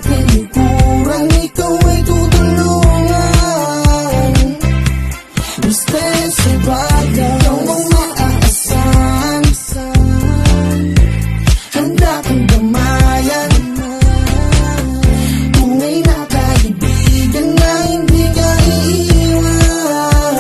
tinikuran, ikaw ay tutulungan. Mister sa bagay, ikaw ang maaasahan. Handa kang damayan, tunay na kaibigan na hindi ka iiwan.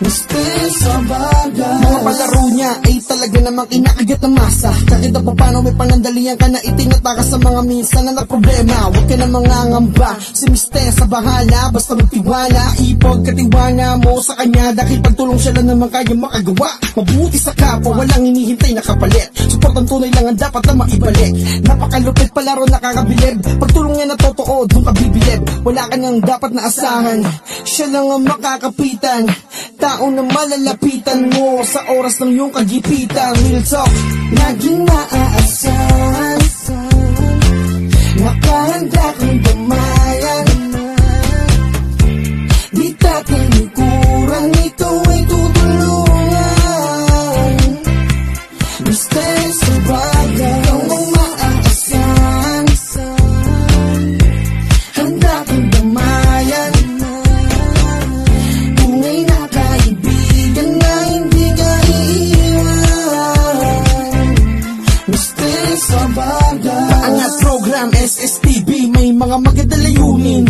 Mister sa bagay. Mga palaro niya ay talaga namang inakagat ng masa. Kahit na paano may panandalian ka na itinataka sa mga minsan na problema. Huwag ka na mangangamba, si Mister sa bahala. Basta magtiwala, ipagkatiwala mo sa kanya, dahil pagtulong siya lang naman kaya makagawa. Mabuti sa kapwa, walang hinihintay na kapalit. Support ang tunay lang ang dapat na maibalik. Napakalupit palaro, nakakabilib. Pagtulong niya na totoo, doon ka bibilib. Wala ka nang dapat na asahan, siya lang ang makakapitan. Tao na malalapitan mo sa oras ng iyong kagipitan. Real talk, laging maaasahan, nakahanda kang damayan. Di ka tinikuran, ikaw ay tutulungan. Mister sa bagay, ikaw ang maaasahan. Handa kang damayan, tunay na kaibigan na hindi ka iiwan. Mister sa bagay. Paangat program SSTV, may mga maganda layunin.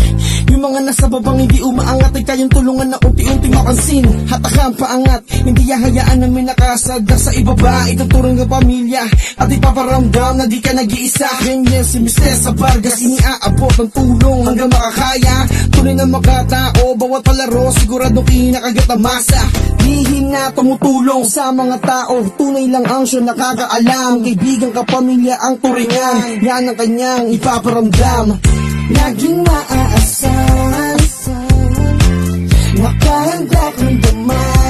Yung mga nasa babang hindi umaangat ay kayang tulungan na unti-unti mapansin. Hatakang paangat, hindi hahayaan na may nakasadla sa ibaba. Ituturong ng pamilya at ipaparamdam na di ka nag-iisa. Ganyan si Mister sa Vargas, iniaabot ng tulong hanggang makakaya. Tunay na makatao, bawat palaro siguradong kinakagat ang masa. Lihim na tumutulong sa mga tao, tunay lang ang siya nakakaalam. Kaibigan ka, pamilya ang turingan, yan ang kanyang ipaparamdam. Laging maaasahan, nakahanda kang damayan.